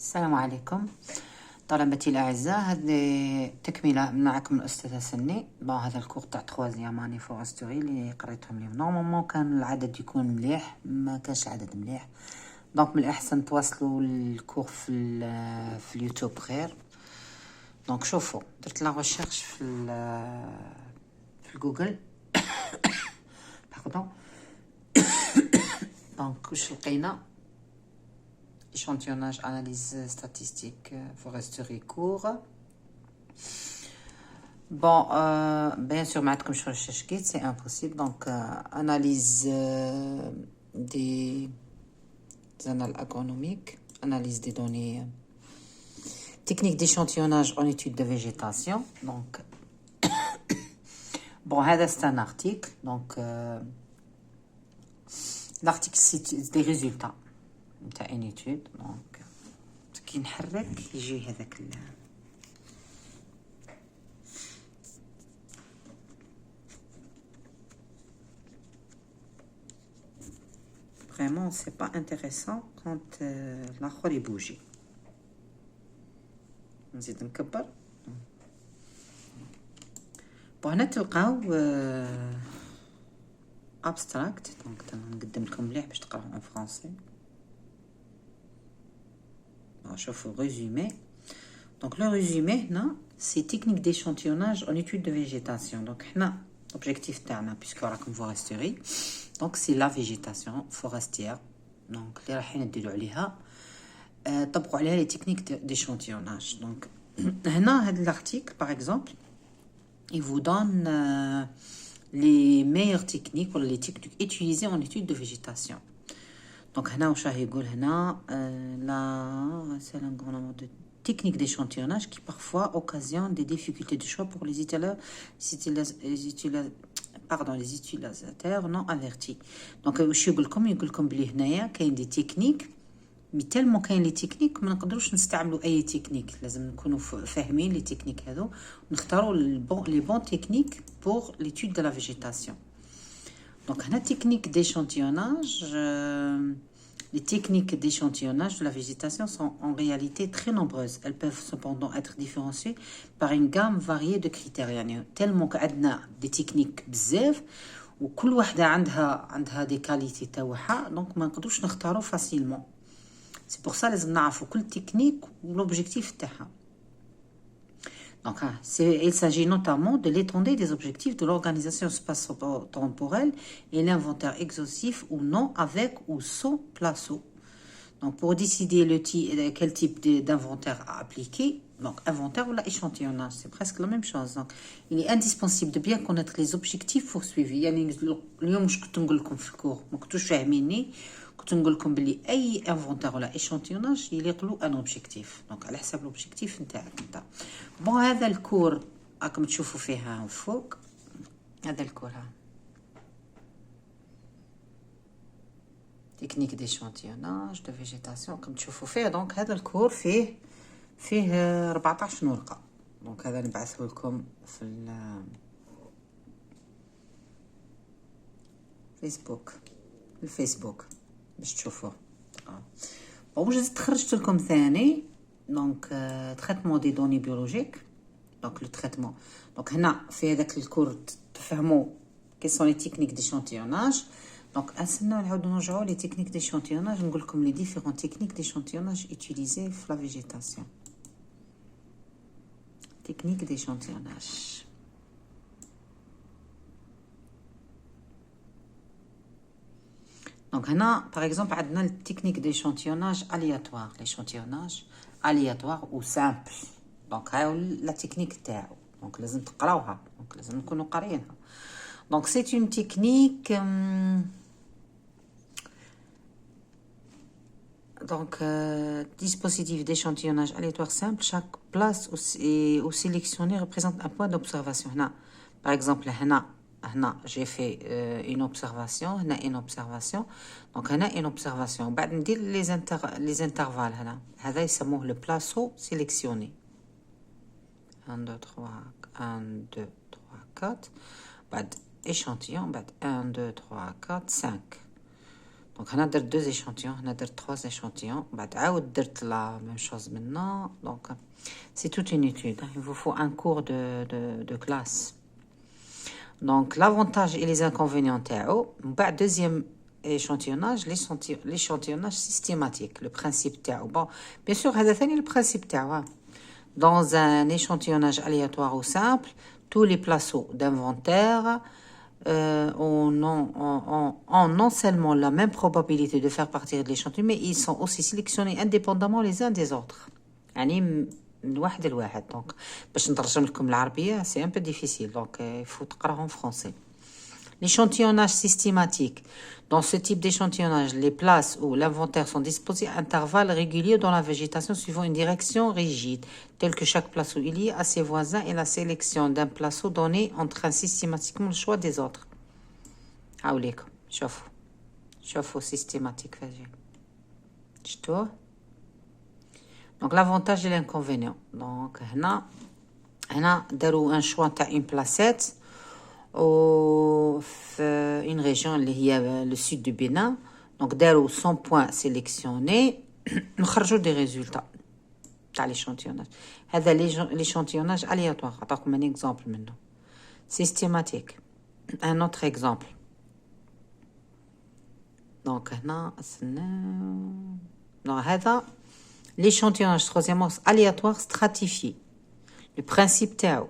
السلام عليكم طلبتي الأعزاء. هذه تكملة معكم الأستاذة سني. هذا الكور تاع تخوازيام اني فورستوري اللي قريتهم اليوم. نورمالمون كان العدد يكون مليح، ما كانش العدد مليح، دونك من الأحسن تواصلوا الكور في اليوتيوب غير. دونك شوفوا، درت لا ريشيرش في جوجل باردون. دونك واش لقينا؟ échantillonnage, analyse statistique, foresterie court. Bon, bien sûr, c'est impossible. Donc, analyse des annales agronomiques, analyse des données, technique d'échantillonnage en étude de végétation. Donc, bon, c'est un article. Donc, l'article cite des résultats. تاع ان ايتود. دونك كي نحرك يجي هذاك فريمون سي با انتريسون كونت الاخر يبوجي. نزيد نكبر. هنا تلقاو ابستراكت. دونك نقدم لكم مليح باش تقراو ان فرونسي. شوفوا résumé. Donc le résumé là, c'est technique d'échantillonnage en étude de végétation. Donc là, l'objectif تاعنا puisque راكم foresterie, donc c'est la végétation forestière. Donc اللي رايحين نديروا عليها طبقوا عليها les techniques d'échantillonnage. Donc هنا هذا l'article par exemple, il vous donne les meilleures techniques ou les techniques utilisées en étude de végétation. Donc, c'est un grand nombre de techniques d'échantillonnage qui parfois occasionnent des difficultés de choix pour les utilisateurs non avertis. Donc, je vais vous dire qu'il y a des techniques, mais tellement qu'il y a des techniques, ما نقدروش نستعملوا أي technique. لازم نكونوا فاهمين les techniques هذو ونختاروا les bons techniques pour l'étude de la végétation. Donc, la technique d'échantillonnage, les techniques d'échantillonnage de la végétation sont en réalité très nombreuses. Elles peuvent cependant être différenciées par une gamme variée de critères. يعني tellement qu'عندنا des techniques بزاف وكل واحدة عندها des qualités تاعها، donc ما نقدروش نختاروا facilement. C'est pour ça لازم نعرفوا كل technique والobjectif تاعها. Donc, il s'agit notamment de l'étendue des objectifs de l'organisation spatio-temporelle et l'inventaire exhaustif ou non avec ou sans placeau. Donc, pour décider quel type d'inventaire à appliquer, donc inventaire ou échantillonnage, c'est presque la même chose. Donc, il est indispensable de bien connaître les objectifs poursuivis. يعني اليوم واش كنت نقول لكم في الكور ما كنتوش فاهميني، كنت نقول لكم بلي اي انفونتير ولا ايشانتيوناج يليق له ان اوبجيكتيف. دونك على حساب الاوبجيكتيف نتاعك انت. بون هذا الكور راكم تشوفوا فيها فوق. هذا الكور تكنيك ديشانتيوناج دو فيجيتاسيون راكم تشوفوا فيه. دونك هذا الكور فيه 14 ورقه. دونك هذا نبعثه لكم في الفيسبوك باش تشوفوه. وجدت خرجت لكم ثاني. دونك تريتمون دي دوني بيولوجيك. دونك لو تريتمون. دونك هنا في هذاك الكور تفهموا كي سون لي تكنيك ديشانتيوناج. دونك استناو نعاودو نرجعوا لي تكنيك ديشانتيوناج، نقول لكم لي ديفيرون تكنيك ديشانتيوناج يوتيليزي في لا فيجيتاسيون. تكنيك ديشانتيوناج. Donc, par exemple, on a la technique d'échantillonnage aléatoire. L'échantillonnage aléatoire ou simple. Donc, la technique تاعو. Donc, لازم تقراوها. Donc, لازم نكونوا قاريينها. Donc, c'est une technique dispositif d'échantillonnage aléatoire simple. Chaque place ou sélectionnée représente un point d'observation. Par exemple, j'ai fait une observation. une observation. Donc, une observation. بعد ندير les intervalles. هذا يسموه le placeau sélectionné. 1 2 3 1 2 3 4. بعد échantillon. بعد 1 2 3 4 5. دونك هنا درت 2 échantillons, هنا درت 3 échantillons, بعد عاود درت la même chose maintenant. Donc c'est toute une étude, il vous faut un cours de classe. Donc l'avantage et les inconvénients تاعو. بعد deuxième échantillonnage, l'échantillonnage systématique, le principe تاعو. Bon, bien sûr هذا ثاني le principe تاعو. Dans un échantillonnage aléatoire ou simple, tous les placeaux d'inventaire ont non seulement la même probabilité de faire partir de l'échantillon, mais ils sont aussi sélectionnés indépendamment les uns des autres. يعني من واحد لواحد. Donc باش نترجم لكم العربية c'est un peu difficile, donc il faut تقراه en français. L'échantillonnage systématique. Dans ce type d'échantillonnage, les places où l'inventaire sont disposés à intervalles réguliers dans la végétation suivant une direction rigide, telle que chaque placeau est lié à ses voisins et la sélection d'un placeau donné entraîne systématiquement le choix des autres. هاوليكم شوفوا systématique. شفتوه. Donc l'avantage et l'inconvénient. Donc هنا داروا un choix تاع une placette au une région اللي هي le sud du Bénin. Donc داروا 100 points sélectionnés نخرجوا des résultats تاع l'échantillonnage. هذا l'échantillonnage aléatoire. عطاكم un exemple منه. Systématique. Un autre exemple. Donc هنا هذا l'échantillonnage troisièmement aléatoire stratifié. Le principe تاعو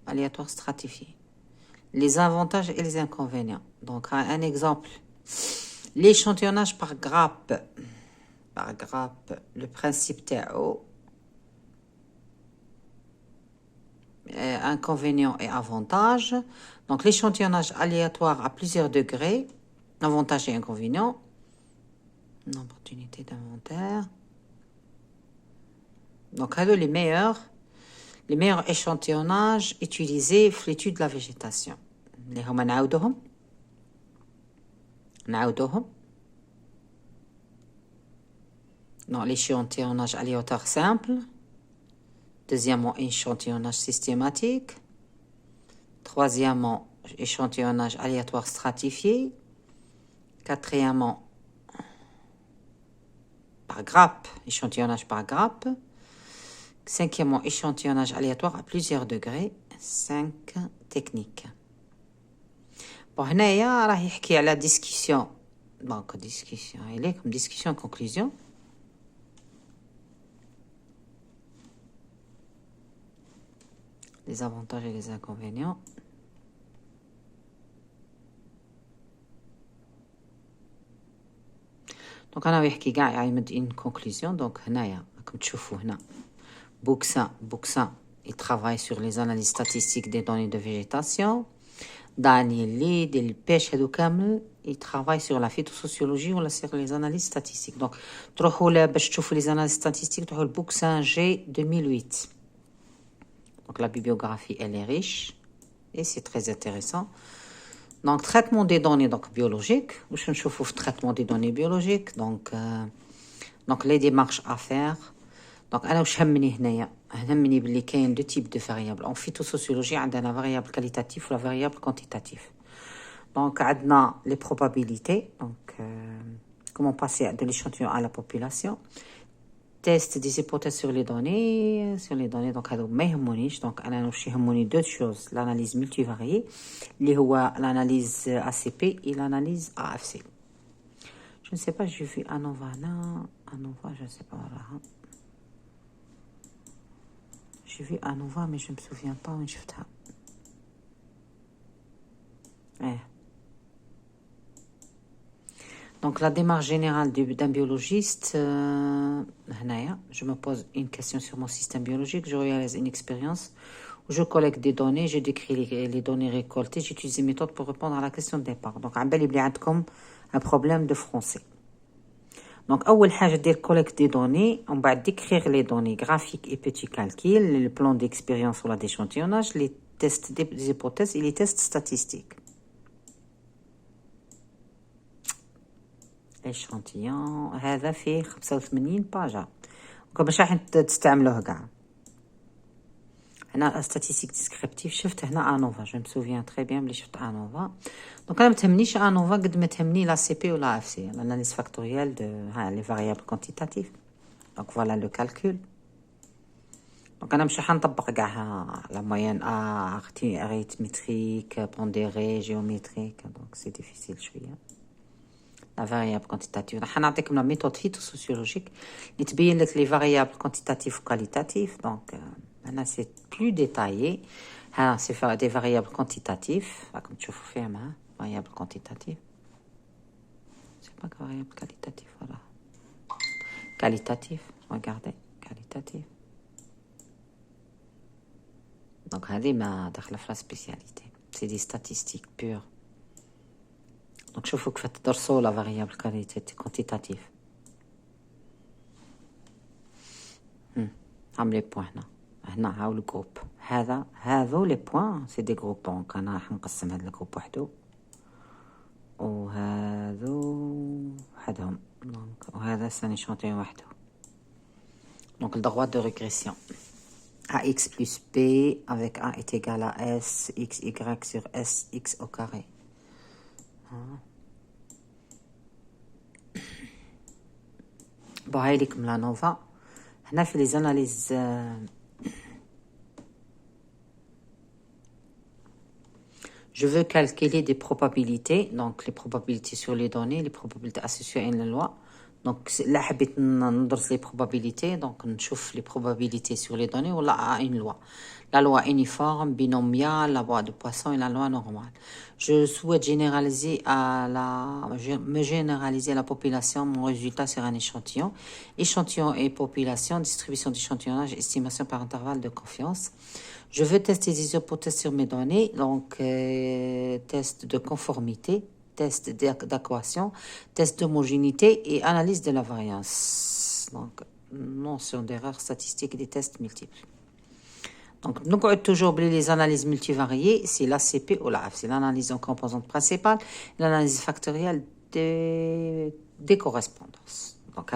aléatoire stratifié. Les avantages et les inconvénients. Donc un exemple. L'échantillonnage par grappe. Le principe تاعو inconvénients et avantages. Donc l'échantillonnage aléatoire à plusieurs degrés. Avantages et inconvénients. Nombre d'unités d'inventaire. Donc les meilleurs échantillonnages utilisés pour l'étude de la végétation. اللي هما نعاودوهم. Non, l'échantillonnage aléatoire simple. Deuxièmement, échantillonnage systématique. Troisièmement, échantillonnage aléatoire stratifié. Quatrièmement, par grappe, échantillonnage par grappe. Cinquièmement, échantillonnage aléatoire à plusieurs degrés. 5 techniques. Bon, هنايا راه يحكي على discussion. Donc discussion, il est comme discussion conclusion. Les avantages et les inconvénients. Donc أنا يحكي قاع يعمد une conclusion. Donc هنايا راكم تشوفوا هنا Bouksin, il travaille sur les analyses statistiques des données de végétation. Daniel Lid, il pêche هادو كامل, il travaille sur la phytosociologie ou sur les analyses statistiques. Donc تروحوا لا باش تشوفوا les analyses statistiques تروحوا Bouksin G 2008. Donc la bibliographie elle est riche et c'est très intéressant. Donc traitement des données donc biologiques. واش نشوفوا في traitement des données biologiques. Donc les démarches à faire. Donc انا واش همني هنايا همني باللي كاين دو تيب دو فاريابل en phytosociologie عندنا variable qualitatif ولا variable quantitatif. Donc عندنا les probabilités, donc comment passer de l'échantillon à la population, test des hypothèses sur les données. Donc هادو ما يهمونيش. Donc انا واش يهموني deux choses, l'analyse multivariée اللي هو l'analyse ACP et l'analyse AFC. Je ne sais pas, j'ai vu ANOVA, je ne sais pas là. J'ai vu ANOVA, mais je ne me souviens pas où je l'ai vu. Donc, la démarche générale d'un biologiste, je me pose une question sur mon système biologique, je réalise une expérience où je collecte des données, je décris les données récoltées, j'utilise des méthodes pour répondre à la question de départ. Donc, un problème de français. Donc, أول حاجة دير collecte des données, on va décrire les données graphiques et petits calculs, le plan d'expérience ou la d'échantillonnage, les tests des hypothèses et les tests statistiques. échantillon هذا فيه 85 باجة. باش راح تستعملوه كاع. هنا statistique descriptive. شفت هنا انوفا، جو مسوفيان تري بيان بلي شفت انوفا. دونك انا ما تهمنيش انوفا قد ما تهمني لا سي بي ولا اف سي، l'analyse factorielle de les variables quantitatives. دونك فوالا لو كالكول. دونك انا مش حنطبق كاع لا موين arithmétrique pondéré géométrique. دونك سي ديفيسيل شويه. لا فاريابل كونتيتاتيف راح نعطيكم لا ميثود فيتوسوسيولوجيك اللي تبين لك لي فاريابل كونتيتاتيف وكاليتاتيف. دونك هنا سي بلو ديتايي. ها سي دي فاريابل كونتيتاتيف راكم تشوفوا فيهم. ها فاريابل كونتيتاتيف سي با فاريابل كاليتاتيف ولا كاليتاتيف. ريغاردي كاليتاتيف. دونك هذه ما داخله في لا سبيسياليتي، سي دي ستاتيستيك بور. دونك شوفوا كيف تدرسوا لا فاريابل كونتيتاتيف. هم لي بوين هنا هاو الجروب هذو لي بوين سي دي جروب. دونك انا راح نقسم هذا الجروب وحده وهذو وحدهم. دونك وهذا ساني شونتي وحده. دونك le droit de régression ax plus b avec a est égal à s x y sur s x au carré. هاي لكم لا نوفا. هنا في لي زاناليز je veux calculer des probabilités, donc les probabilités sur les données, les probabilités associées à une loi. Donc là حبيت ندرس les probabilités. donc نشوف les probabilités sur les données ou à une loi. La loi uniforme, binomiale, la loi de Poisson et la loi normale. Je souhaite me généraliser à la population. Mon résultat sera un échantillon. Échantillon et population, distribution d'échantillonnage, estimation par intervalle de confiance. Je veux tester des hypothèses sur mes données. Donc, test de conformité, test d'équation, test d'homogénéité et analyse de la variance. Donc, notion d'erreur statistique des tests multiples. Donc, nous avons toujours les analyses multivariées, c'est l'ACP ou l'AF, c'est l'analyse en composantes principales, l'analyse factorielle des correspondances. Donc,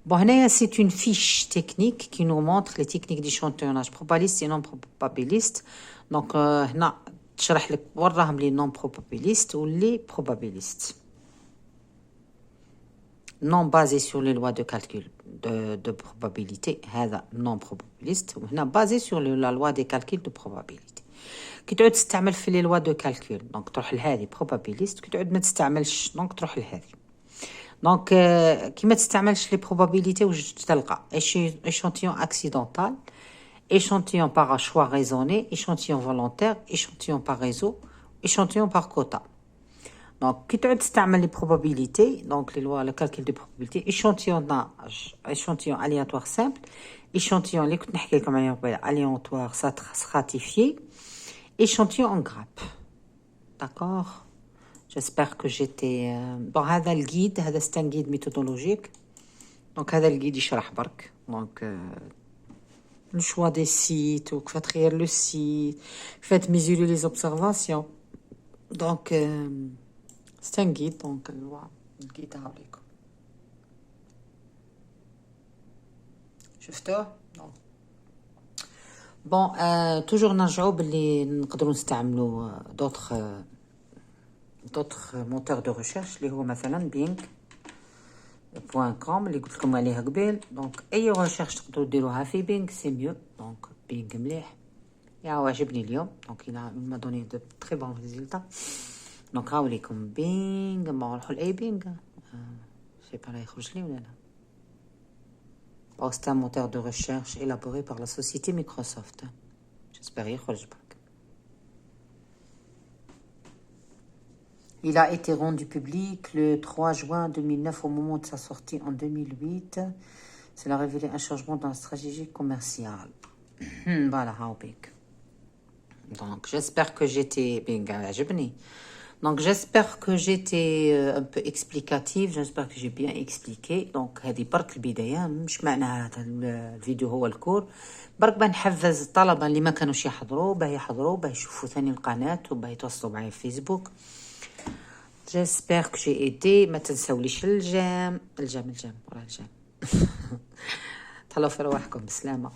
bon, c'est une fiche technique qui nous montre les techniques d'échantillonnage probabiliste et non probabiliste. Donc, تشرح لك وراهم لي non probabiliste ou les probabilistes. Non basé sur les lois de calcul de probabilité, هذا non probabiliste. وهنا basé sur la loi des calculs de probabilité. كي تعود تستعمل في les lois de calcul donc تروح لهذه probabiliste. كي تعود ما تستعملش donc تروح لهذه. donc كي ما تستعملش les probabilités واش تلقى échantillon accidental, échantillon par choix raisonné, échantillon volontaire, échantillon par réseau, échantillon par quota. Donc, qui tu as les probabilités, donc les lois, le calcul des probabilités, échantillonnage, échantillon aléatoire simple, échantillon aléatoire stratifié, échantillon en grappe. D'accord? J'espère que j'étais... Bon, c'est un guide méthodologique. Donc, c'est le guide يشرح برك. Donc, le choix des sites, ou fait créer le site, fait mesurer les observations. Donc, c'est un guide, donc le guide عليكم. شفتوه؟ bon toujours نرجعوا باللي نقدروا نستعملوا d'autres moteurs de recherche اللي هو مثلا bing.com اللي قلت لكم عليها قبل. دونك اي ريشيرش تقدروا ديروها في بينغ سي ميو. دونك بينغ مليح يا عجبني اليوم. دونك il m'a donné de très bons résultats. دونك هاو ليكم بينغ. نروحوا لاي بينغ سي با يخرج لي ولا لا. C'est un moteur de recherche élaboré par la société Microsoft. J'espère يخرج برك. Il a été rendu public le 3 juin 2009 au moment de sa sortie en 2008. Cela a révélé un changement dans la stratégie commerciale. Voilà, how big. Donc, j'espère que j'étais bien. Donc, j'espère que j'étais un peu explicative. J'espère que j'ai bien expliqué. Donc, هذه برك البداية. مش معنى هذا الفيديو هو الكور. برك بنحفز الطلبة اللي ما كانوش يحضروا باه يحضروا باه يشوفوا ثاني القناة وباه يتواصلوا معي في فيسبوك. J'espère que j'ai aidé. ما تنساوليش الجام ورا الجام. تهلاو في رواحكم بسلامة.